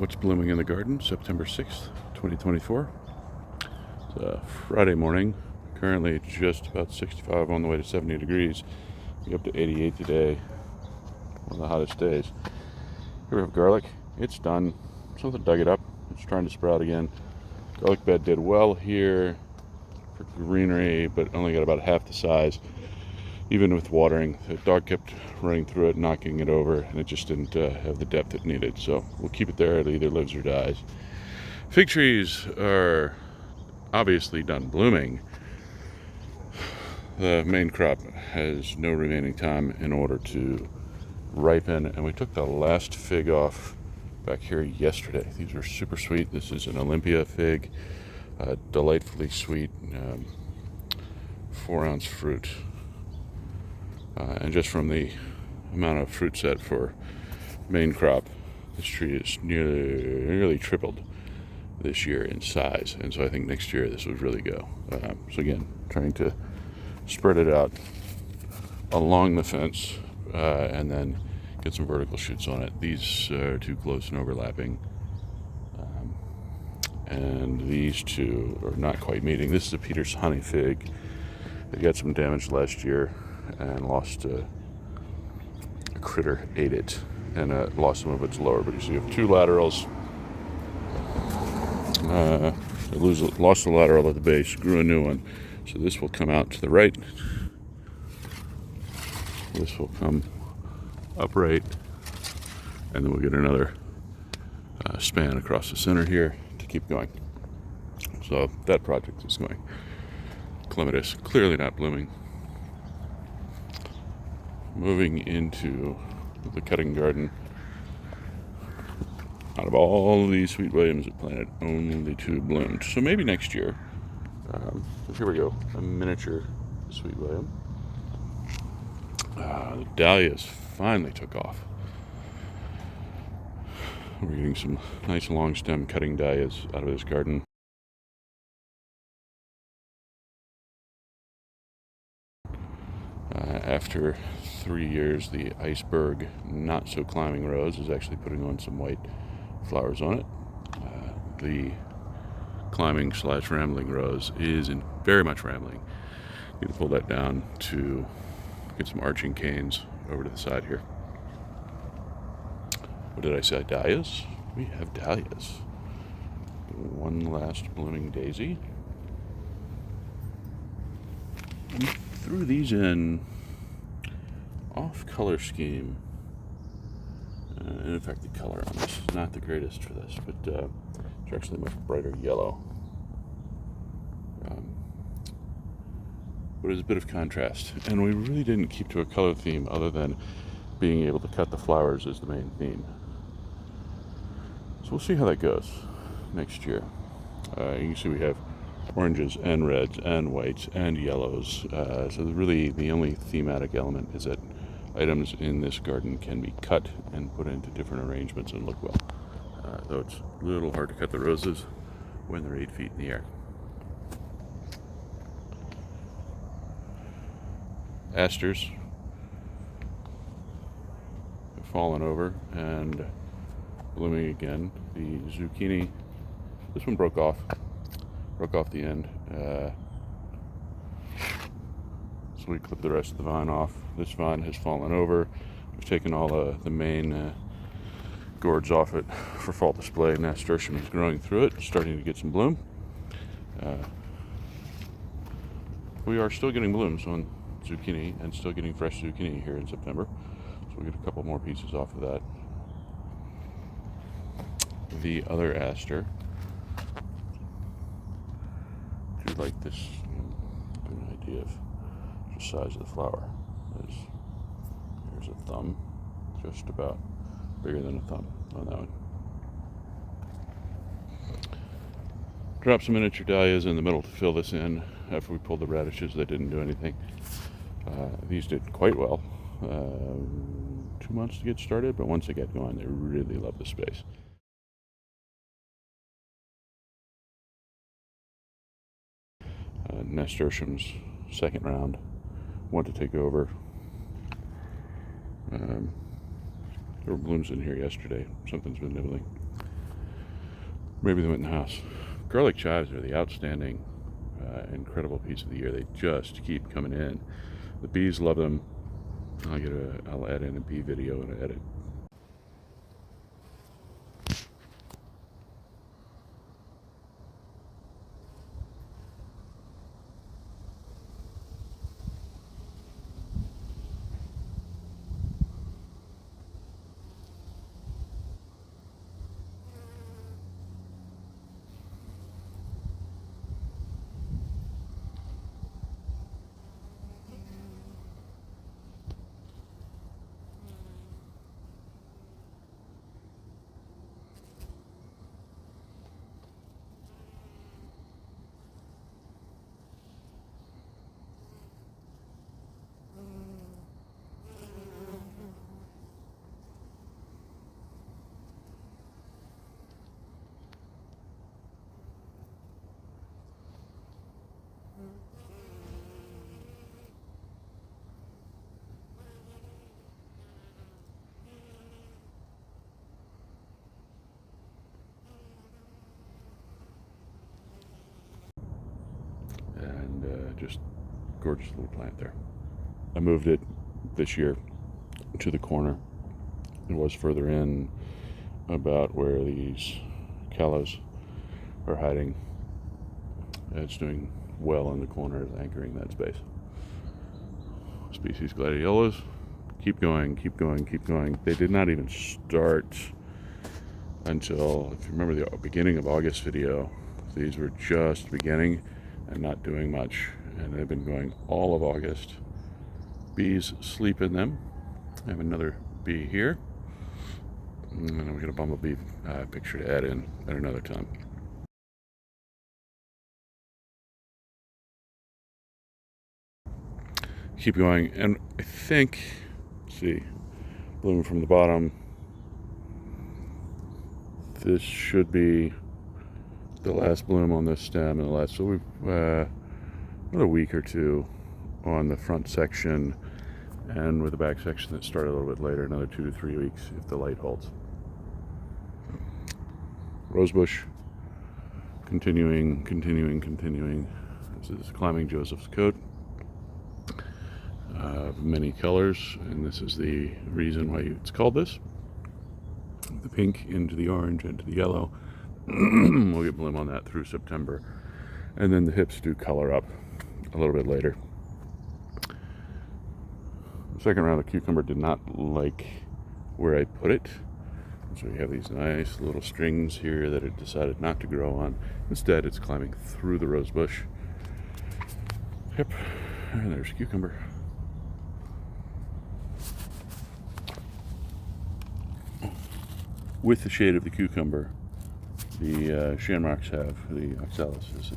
What's blooming in the garden, September 6th, 2024. It's a Friday morning, currently just about 65 on the way to 70 degrees. We're up to 88 today, one of the hottest days. Here we have garlic. It's done. Something dug it up. It's trying to sprout again. Garlic bed did well here for greenery, but only got about half the size. Even with watering, the dog kept running through it, knocking it over, and it just didn't have the depth it needed. So we'll keep it there. It either lives or dies. Fig trees are obviously done blooming. The main crop has no remaining time in order to ripen, and we took the last fig off back here yesterday. These are super sweet. This is an Olympia fig, delightfully sweet, 4-ounce fruit. And just from the amount of fruit set for main crop, this tree is nearly tripled this year in size, and so I think next year this would really go. So again, trying to spread it out along the fence and then get some vertical shoots on it. These are too close and overlapping, and these two are not quite meeting. This is a Peter's honey fig. It got some damage last year and lost a critter ate it and lost some of its lower. But you have two laterals. Lost the lateral at the base, grew a new one. So this will come out to the right. This will come upright, and then we'll get another span across the center here to keep going. So that project is going. Clematis clearly not blooming. Moving into the cutting garden. Out of all of these Sweet Williams that planted, only 2 bloomed. So maybe next year. So here we go, a miniature Sweet William. The Dahlias finally took off. We're getting some nice long stem cutting Dahlias out of this garden. After 3 years, the iceberg not so climbing rose is actually putting on some white flowers on it. The climbing / rambling rose is very much rambling. Need to pull that down to get some arching canes over to the side here. What did I say? Dahlias? We have dahlias. One last blooming daisy. We threw these in off color scheme. And in fact, the color on this is not the greatest for this, but it's actually much brighter yellow. But it's a bit of contrast. And we really didn't keep to a color theme other than being able to cut the flowers as the main theme. So we'll see how that goes next year. You can see we have oranges and reds and whites and yellows. So really the only thematic element is that items in this garden can be cut and put into different arrangements and look well. Though it's a little hard to cut the roses when they're 8 feet in the air. Asters have fallen over and blooming again. The zucchini, this one broke off the end. So we clipped the rest of the vine off. This vine has fallen over. We've taken all the main gourds off it for fall display. Nasturtium is growing through it, starting to get some bloom. We are still getting blooms on zucchini and still getting fresh zucchini here in September. So we'll get a couple more pieces off of that. The other aster, do you like this? Give an idea of the size of the flower. Here's a thumb, just about bigger than a thumb on that one. Drop some miniature dahlias in the middle to fill this in. After we pulled the radishes, they didn't do anything. These did quite well. 2 months to get started, but once they get going, they really love the space. Nasturtium's second round want to take over. There were blooms in here yesterday. Something's been nibbling. Maybe they went in the house. Garlic chives are the outstanding, incredible piece of the year. They just keep coming in. The bees love them. I'll add in a bee video and edit. And just gorgeous little plant there. I moved it this year to the corner. It was further in, about where these callows are hiding. It's doing well in the corner, anchoring that space. Species gladiolas, keep going, keep going, keep going. They did not even start until, if you remember the beginning of August video, these were just beginning and not doing much, and they've been going all of August. Bees sleep in them. I have another bee here, and then we got a bumblebee picture to add in at another time. Keep going, and I think, see, bloom from the bottom. This should be the last bloom on this stem, and the last. So we've another week or two on the front section, and with the back section that started a little bit later, another 2 to 3 weeks if the light holds. Rosebush, continuing. This is climbing Joseph's coat. Many colors, and this is the reason why it's called this. The pink into the orange into the yellow. We'll get bloom on that through September, and then the hips do color up a little bit later. The second round of cucumber did not like where I put it, so we have these nice little strings here that it decided not to grow on. Instead, it's climbing through the rose bush. Yep, and there's cucumber. With the shade of the cucumber, the shamrocks have, the oxalis has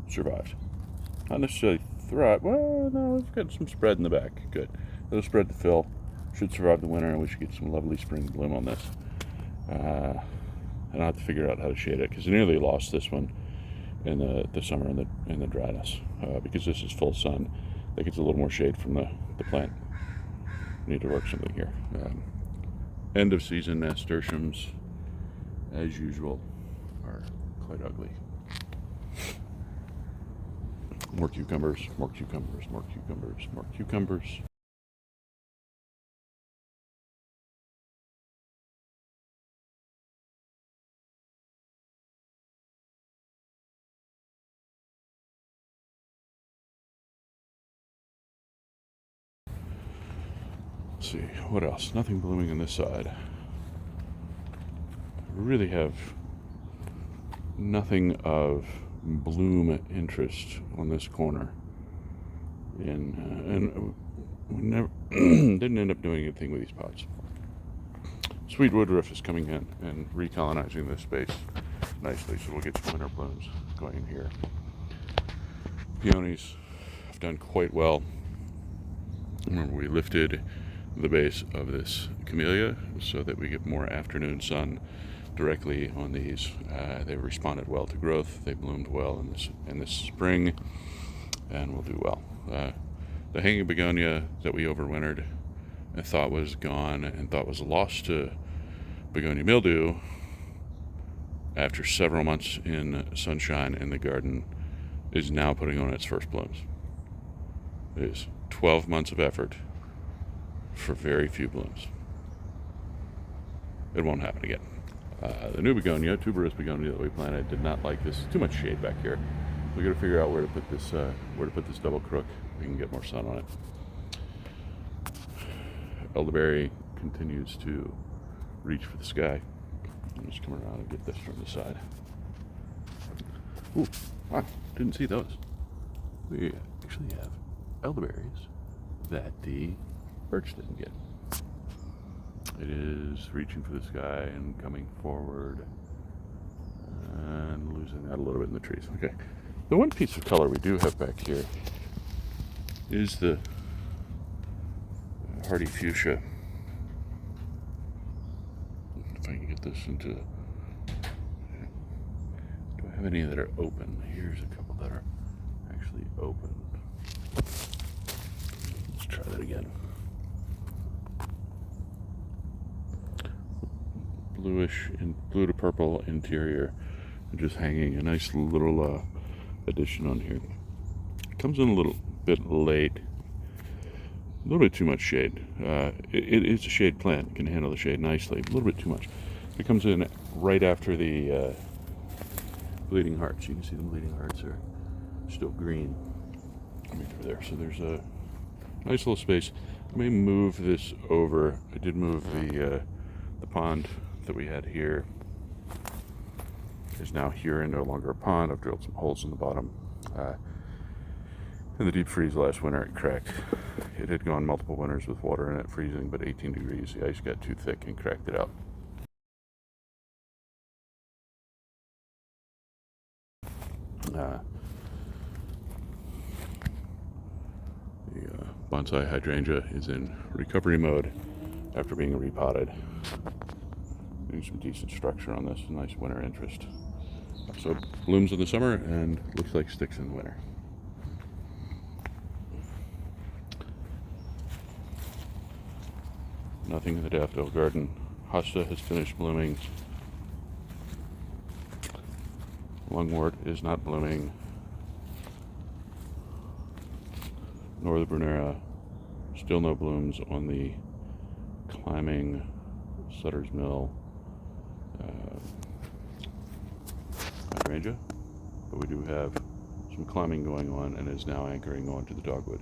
survived. Not necessarily thrive. Well, no, it's got some spread in the back. Good. It'll spread to fill. Should survive the winter, and we should get some lovely spring bloom on this. And I'll have to figure out how to shade it, because I nearly lost this one in the summer in the dryness. Because this is full sun, that gets a little more shade from the plant. Need to work something here. End of season nasturtiums, as usual, are quite ugly. More cucumbers, more cucumbers, more cucumbers, more cucumbers. Let's see, what else? Nothing blooming on this side. I really have nothing of bloom interest on this corner. And we never didn't end up doing anything with these pots. Sweet woodruff is coming in and recolonizing this space nicely, so we'll get some winter blooms going in here. Peonies have done quite well. Remember, we lifted the base of this camellia so that we get more afternoon sun directly on these. They responded well to growth. They bloomed well in this spring, and will do well. The hanging begonia that we overwintered and thought was gone and thought was lost to begonia mildew after several months in sunshine in the garden, is now putting on its first blooms. It is 12 months of effort for very few blooms. It won't happen again. The new begonia, tuberous begonia that we planted, did not like this. Too much shade back here. We got to figure out where to put this double crook. We can get more sun on it. Elderberry continues to reach for the sky. I'm just come around and get this from the side. Ooh, wow, didn't see those. We actually have elderberries that the birch didn't get. It is reaching for the sky and coming forward and losing that a little bit in the trees. Okay, the one piece of color we do have back here is the hardy fuchsia. If I can get this into... Do I have any that are open? Here's a couple that are actually open. Let's try that again. Bluish and blue to purple interior, and just hanging a nice little addition on here. It comes in a little bit late, a little bit too much shade. It's a shade plant, it can handle the shade nicely, a little bit too much. It comes in right after the bleeding hearts. You can see the bleeding hearts are still green over there. So there's a nice little space. I may move this over. I did move the pond that we had here. Is now here and no longer a pond. I've drilled some holes in the bottom. In the deep freeze last winter, it cracked. It had gone multiple winters with water in it freezing, but 18 degrees, the ice got too thick and cracked it out. The bonsai hydrangea is in recovery mode after being repotted. Doing some decent structure on this, nice winter interest. So blooms in the summer and looks like sticks in the winter. Nothing in the daffodil garden. Hosta has finished blooming. Lungwort is not blooming. Nor the Brunera. Still no blooms on the climbing Sutter's Mill hydrangea. But we do have some climbing going on and is now anchoring onto the dogwood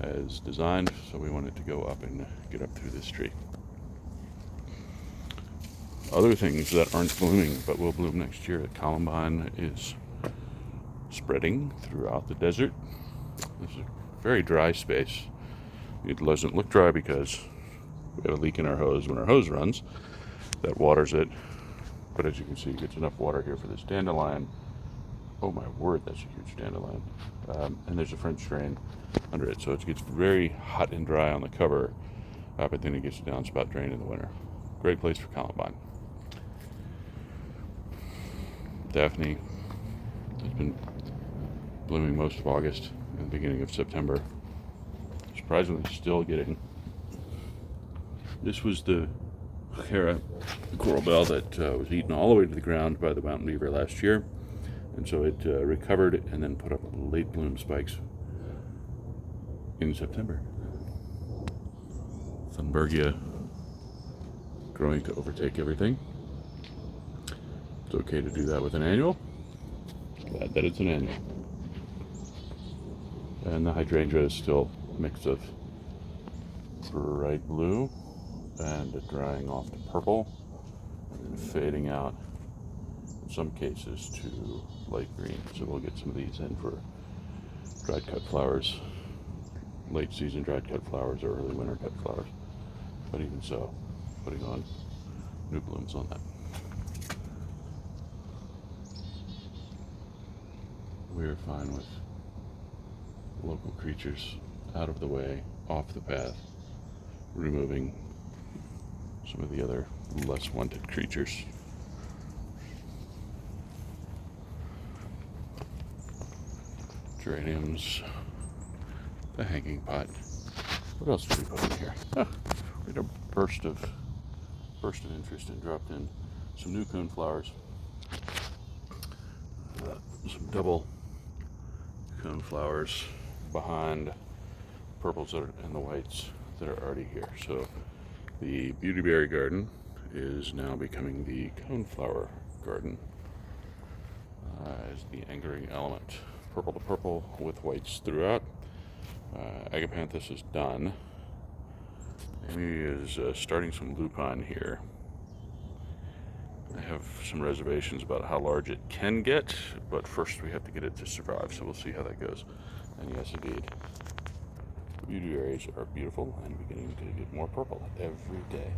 as designed, so we want it to go up and get up through this tree. Other things that aren't blooming but will bloom next year, columbine is spreading throughout the desert. This is a very dry space. It doesn't look dry because we have a leak in our hose. When our hose runs, that waters it, but as you can see, it gets enough water here for this dandelion. Oh my word, that's a huge dandelion. And there's a French drain under it, so it gets very hot and dry on the cover, but then it gets a downspout drain in the winter. Great place for columbine. Daphne has been blooming most of August and the beginning of September. Surprisingly, still getting. This was the Hera, the coral bell that was eaten all the way to the ground by the mountain beaver last year, and so it recovered and then put up late bloom spikes in September. Thunbergia growing to overtake everything. It's okay to do that with an annual. Glad that it's an annual. And the hydrangea is still a mix of bright blue and drying off to purple and then fading out in some cases to light green. So we'll get some of these in for dried cut flowers, late season dried cut flowers or early winter cut flowers. But even so, putting on new blooms on that. We're fine with local creatures out of the way, off the path, removing some of the other less wanted creatures. Geraniums, the hanging pot. What else did we put in here? We had a burst of interest and dropped in some new cone flowers. some double cone flowers behind purples that are, and the whites that are already here. So the beautyberry garden is now becoming the coneflower garden as the anchoring element. Purple to purple with whites throughout. Agapanthus is done. Amy is starting some lupine here. I have some reservations about how large it can get, but first we have to get it to survive, so we'll see how that goes. And yes, indeed, beauty berries are beautiful and beginning to get more purple every day.